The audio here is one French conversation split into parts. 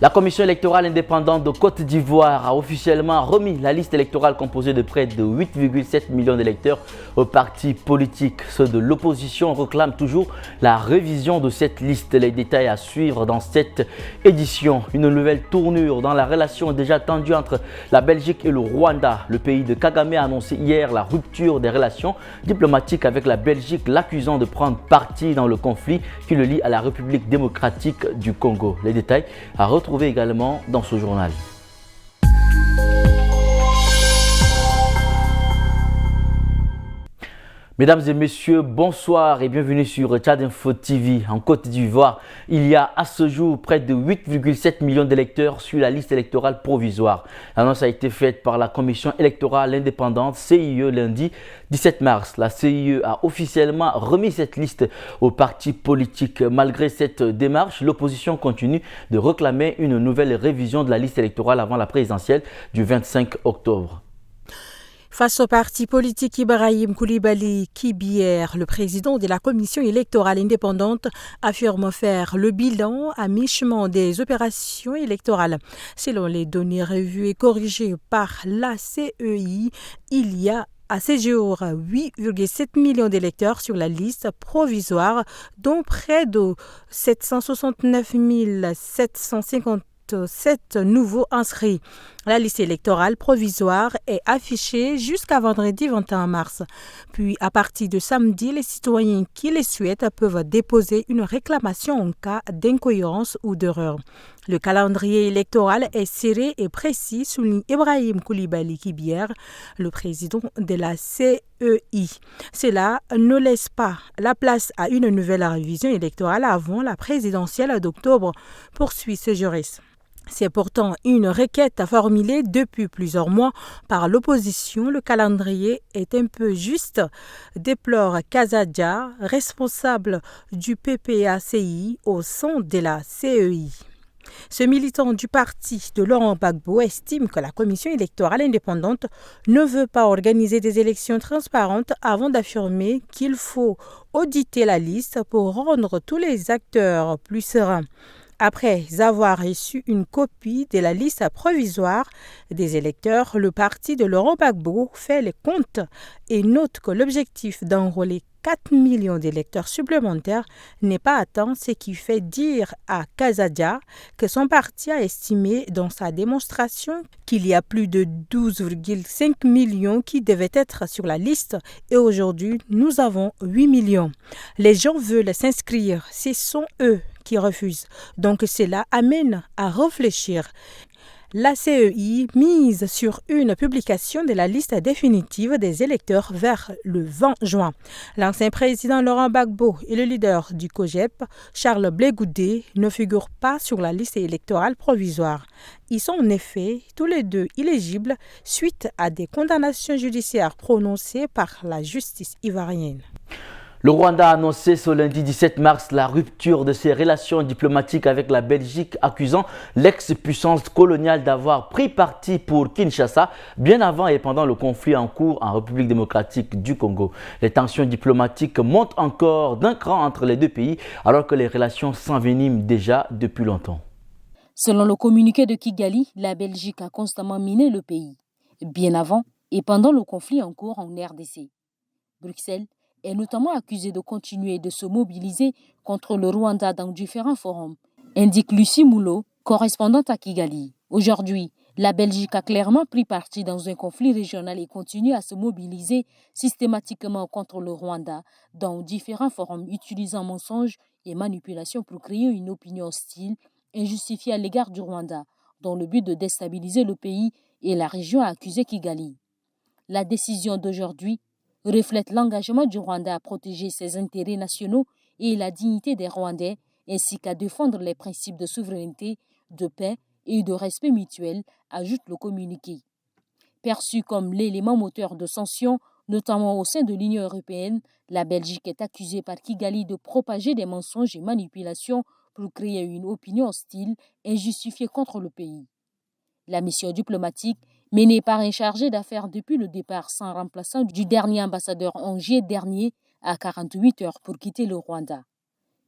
La commission électorale indépendante de Côte d'Ivoire a officiellement remis la liste électorale composée de près de 8,7 millions d'électeurs aux partis politiques. Ceux de l'opposition réclament toujours la révision de cette liste. Les détails à suivre dans cette édition. Une nouvelle tournure dans la relation déjà tendue entre la Belgique et le Rwanda. Le pays de Kagame a annoncé hier la rupture des relations diplomatiques avec la Belgique, l'accusant de prendre parti dans le conflit qui le lie à la République démocratique du Congo. Les détails à retrouver également dans ce journal. Mesdames et messieurs, bonsoir et bienvenue sur Tchad Info TV. En Côte d'Ivoire, il y a à ce jour près de 8,7 millions d'électeurs sur la liste électorale provisoire. L'annonce a été faite par la commission électorale indépendante CIE lundi 17 mars. La CIE a officiellement remis cette liste aux partis politiques. Malgré cette démarche, l'opposition continue de réclamer une nouvelle révision de la liste électorale avant la présidentielle du 25 octobre. Face au parti politique Ibrahim Koulibaly Kibier, le président de la commission électorale indépendante affirme faire le bilan à mi-chemin des opérations électorales. Selon les données revues et corrigées par la CEI, il y a à ce jour 8,7 millions d'électeurs sur la liste provisoire, dont près de 769 757 nouveaux inscrits. La liste électorale provisoire est affichée jusqu'à vendredi 21 mars. Puis, à partir de samedi, les citoyens qui le souhaitent peuvent déposer une réclamation en cas d'incohérence ou d'erreur. Le calendrier électoral est serré et précis, souligne Ibrahim Koulibaly Kibier, le président de la CEI. Cela ne laisse pas la place à une nouvelle révision électorale avant la présidentielle d'octobre, poursuit ce juriste. C'est pourtant une requête formulée depuis plusieurs mois par l'opposition. Le calendrier est un peu juste, déplore Kazadia, responsable du PPACI au sein de la CEI. Ce militant du parti de Laurent Gbagbo estime que la commission électorale indépendante ne veut pas organiser des élections transparentes avant d'affirmer qu'il faut auditer la liste pour rendre tous les acteurs plus sereins. Après avoir reçu une copie de la liste provisoire des électeurs, le parti de Laurent Gbagbo fait les comptes et note que l'objectif d'enrôler 4 millions d'électeurs supplémentaires n'est pas atteint, ce qui fait dire à Kazadia que son parti a estimé dans sa démonstration qu'il y a plus de 12,5 millions qui devaient être sur la liste et aujourd'hui nous avons 8 millions. Les gens veulent s'inscrire, ce sont eux qui refusent. Donc cela amène à réfléchir. La CEI mise sur une publication de la liste définitive des électeurs vers le 20 juin. L'ancien président Laurent Gbagbo et le leader du COJEP, Charles Blé Goudé, ne figurent pas sur la liste électorale provisoire. Ils sont en effet tous les deux éligibles suite à des condamnations judiciaires prononcées par la justice ivoirienne. Le Rwanda a annoncé ce lundi 17 mars la rupture de ses relations diplomatiques avec la Belgique, accusant l'ex-puissance coloniale d'avoir pris parti pour Kinshasa bien avant et pendant le conflit en cours en République démocratique du Congo. Les tensions diplomatiques montent encore d'un cran entre les deux pays alors que les relations s'enveniment déjà depuis longtemps. Selon le communiqué de Kigali, la Belgique a constamment miné le pays, bien avant et pendant le conflit en cours en RDC. Bruxelles est notamment accusée de continuer de se mobiliser contre le Rwanda dans différents forums, indique Lucie Moulot, correspondante à Kigali. Aujourd'hui, la Belgique a clairement pris parti dans un conflit régional et continue à se mobiliser systématiquement contre le Rwanda dans différents forums, utilisant mensonges et manipulations pour créer une opinion hostile, injustifiée à l'égard du Rwanda, dans le but de déstabiliser le pays et la région, a accusé Kigali. La décision d'aujourd'hui reflète l'engagement du Rwanda à protéger ses intérêts nationaux et la dignité des Rwandais, ainsi qu'à défendre les principes de souveraineté, de paix et de respect mutuel, ajoute le communiqué. Perçue comme l'élément moteur de sanctions, notamment au sein de l'Union européenne, la Belgique est accusée par Kigali de propager des mensonges et manipulations pour créer une opinion hostile, injustifiée contre le pays. La mission diplomatique menée par un chargé d'affaires depuis le départ sans remplaçant du dernier ambassadeur en juillet dernier à 48 heures pour quitter le Rwanda.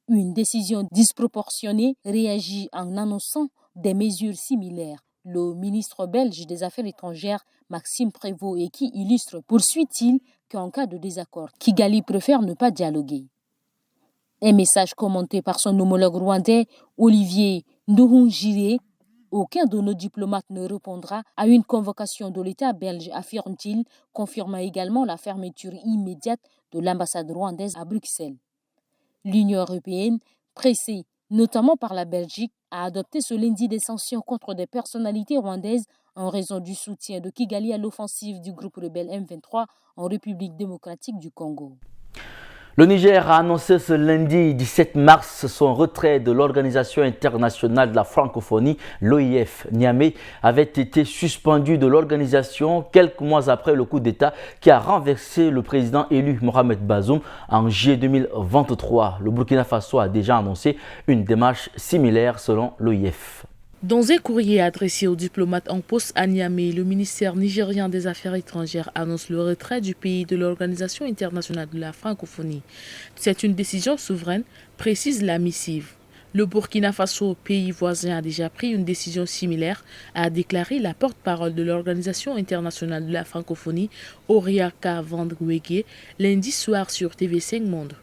Une décision disproportionnée réagit en annonçant des mesures similaires. Le ministre belge des Affaires étrangères, Maxime Prévost, et qui illustre, poursuit-il, qu'en cas de désaccord, Kigali préfère ne pas dialoguer. Un message commenté par son homologue rwandais, Olivier Nduhungirehe. Aucun de nos diplomates ne répondra à une convocation de l'État belge, affirme-t-il, confirmant également la fermeture immédiate de l'ambassade rwandaise à Bruxelles. L'Union européenne, pressée notamment par la Belgique, a adopté ce lundi des sanctions contre des personnalités rwandaises en raison du soutien de Kigali à l'offensive du groupe rebelle M23 en République démocratique du Congo. Le Niger a annoncé ce lundi 17 mars son retrait de l'Organisation internationale de la francophonie, l'OIF. Niamey avait été suspendu de l'organisation quelques mois après le coup d'État qui a renversé le président élu Mohamed Bazoum en juillet 2023. Le Burkina Faso a déjà annoncé une démarche similaire selon l'OIF. Dans un courrier adressé aux diplomates en poste à Niamey, le ministère nigérien des Affaires étrangères annonce le retrait du pays de l'Organisation internationale de la francophonie. C'est une décision souveraine, précise la missive. Le Burkina Faso, pays voisin, a déjà pris une décision similaire, a déclaré la porte-parole de l'Organisation internationale de la francophonie, Oriaka Vandwege, lundi soir sur TV5 Monde.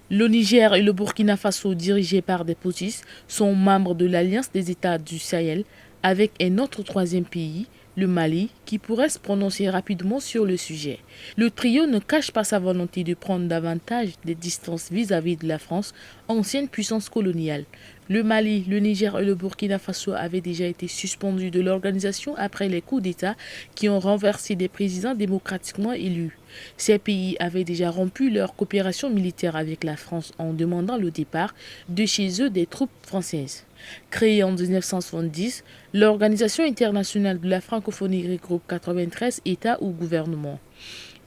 Le Niger et le Burkina Faso, dirigés par des POTIS, sont membres de l'Alliance des États du Sahel, avec un autre troisième pays, le Mali, qui pourrait se prononcer rapidement sur le sujet. Le trio ne cache pas sa volonté de prendre davantage de distances vis-à-vis de la France, ancienne puissance coloniale. Le Mali, le Niger et le Burkina Faso avaient déjà été suspendus de l'organisation après les coups d'État qui ont renversé des présidents démocratiquement élus. Ces pays avaient déjà rompu leur coopération militaire avec la France en demandant le départ de chez eux des troupes françaises. Créée en 1970, l'Organisation internationale de la francophonie regroupe 93 États ou gouvernements.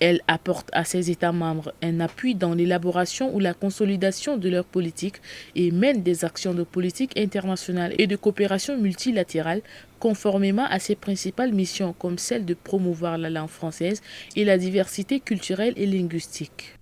Elle apporte à ses États membres un appui dans l'élaboration ou la consolidation de leur politique et mène des actions de politique internationale et de coopération multilatérale conformément à ses principales missions comme celle de promouvoir la langue française et la diversité culturelle et linguistique.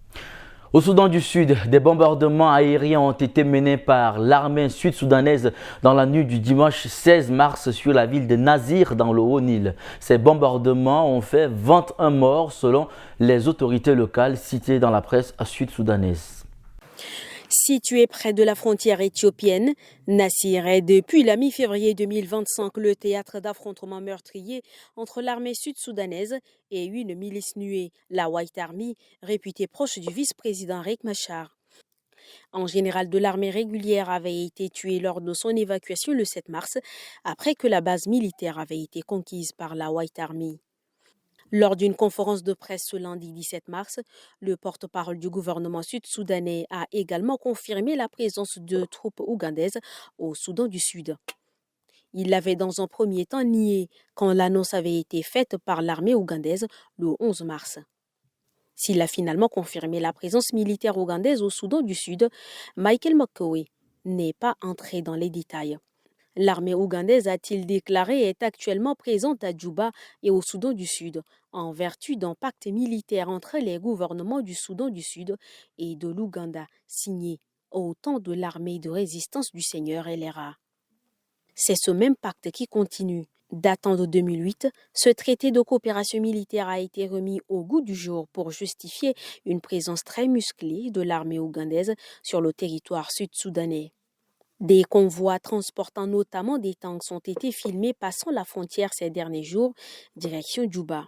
Au Soudan du Sud, des bombardements aériens ont été menés par l'armée sud-soudanaise dans la nuit du dimanche 16 mars sur la ville de Nazir dans le Haut-Nil. Ces bombardements ont fait 21 morts selon les autorités locales citées dans la presse sud-soudanaise. Situé près de la frontière éthiopienne, Nazir est depuis la mi-février 2025 le théâtre d'affrontements meurtriers entre l'armée sud-soudanaise et une milice nuée, la White Army, réputée proche du vice-président Riek Machar. Un général de l'armée régulière avait été tué lors de son évacuation le 7 mars, après que la base militaire avait été conquise par la White Army. Lors d'une conférence de presse ce lundi 17 mars, le porte-parole du gouvernement sud-soudanais a également confirmé la présence de troupes ougandaises au Soudan du Sud. Il l'avait dans un premier temps nié quand l'annonce avait été faite par l'armée ougandaise le 11 mars. S'il a finalement confirmé la présence militaire ougandaise au Soudan du Sud, Michael McCoy n'est pas entré dans les détails. L'armée ougandaise, a-t-il déclaré, est actuellement présente à Djouba et au Soudan du Sud, en vertu d'un pacte militaire entre les gouvernements du Soudan du Sud et de l'Ouganda, signé au temps de l'armée de résistance du Seigneur LRA. C'est ce même pacte qui continue. Datant de 2008, ce traité de coopération militaire a été remis au goût du jour pour justifier une présence très musclée de l'armée ougandaise sur le territoire sud-soudanais. Des convois transportant notamment des tanks ont été filmés passant la frontière ces derniers jours, direction Djouba.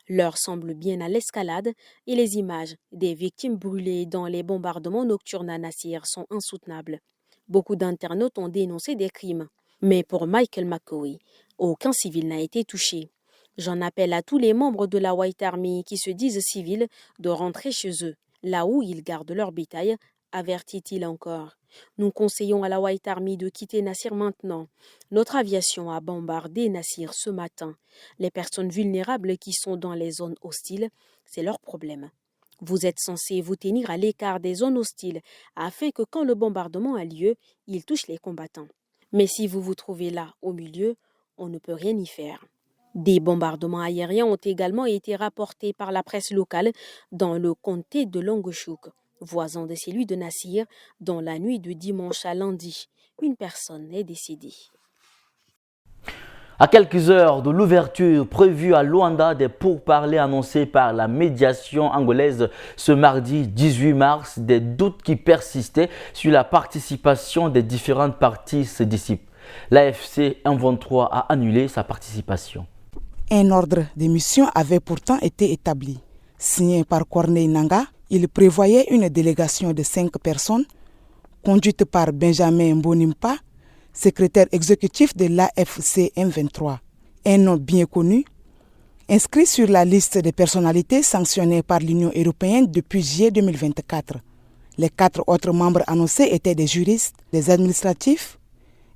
L'heure semble bien à l'escalade et les images des victimes brûlées dans les bombardements nocturnes à Nazir sont insoutenables. Beaucoup d'internautes ont dénoncé des crimes. Mais pour Michael McCoy, aucun civil n'a été touché. J'en appelle à tous les membres de la White Army qui se disent civils de rentrer chez eux, là où ils gardent leur bétail, avertit-il encore. Nous conseillons à la White Army de quitter Nazir maintenant. Notre aviation a bombardé Nazir ce matin. Les personnes vulnérables qui sont dans les zones hostiles, c'est leur problème. Vous êtes censés vous tenir à l'écart des zones hostiles afin que quand le bombardement a lieu, il touche les combattants. Mais si vous vous trouvez là, au milieu, on ne peut rien y faire. Des bombardements aériens ont également été rapportés par la presse locale dans le comté de Longochouk, voisin de celui de Nazir, dans la nuit de dimanche à lundi. Une personne est décédée. À quelques heures de l'ouverture prévue à Luanda des pourparlers annoncés par la médiation angolaise ce mardi 18 mars, des doutes qui persistaient sur la participation des différentes parties se dissipent. L'AFC M23 a annulé sa participation. Un ordre de mission avait pourtant été établi. Signé par Corneille Nangaa, il prévoyait une délégation de 5 personnes, conduite par Benjamin Mbonimpa, secrétaire exécutif de l'AFC M23, un nom bien connu, inscrit sur la liste des personnalités sanctionnées par l'Union européenne depuis juillet 2024. Les 4 autres membres annoncés étaient des juristes, des administratifs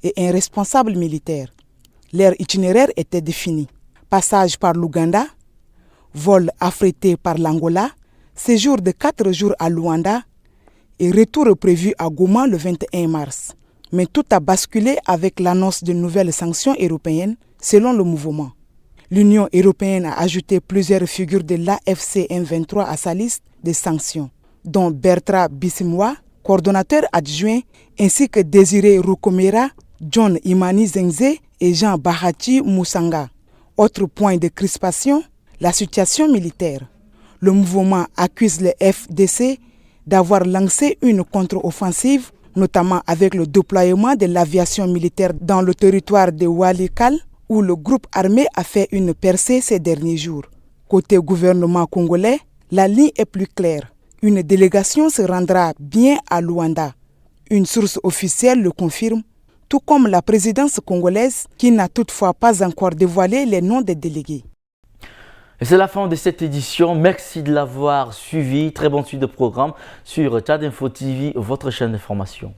et un responsable militaire. Leur itinéraire était défini. Passage par l'Ouganda, vol affrété par l'Angola, séjour de 4 jours à Luanda et retour prévu à Goma le 21 mars. Mais tout a basculé avec l'annonce de nouvelles sanctions européennes selon le mouvement. L'Union européenne a ajouté plusieurs figures de l'AFC M23 à sa liste de sanctions, dont Bertrand Bisimwa, coordonnateur adjoint, ainsi que Désiré Rukomera, John Imani Zengze et Jean Bahati Moussanga. Autre point de crispation, la situation militaire. Le mouvement accuse le FDC d'avoir lancé une contre-offensive, notamment avec le déploiement de l'aviation militaire dans le territoire de Walikale, où le groupe armé a fait une percée ces derniers jours. Côté gouvernement congolais, la ligne est plus claire. Une délégation se rendra bien à Luanda. Une source officielle le confirme, tout comme la présidence congolaise qui n'a toutefois pas encore dévoilé les noms des délégués. Et c'est la fin de cette édition. Merci de l'avoir suivi. Très bonne suite de programme sur Tchad Info TV, votre chaîne d'information.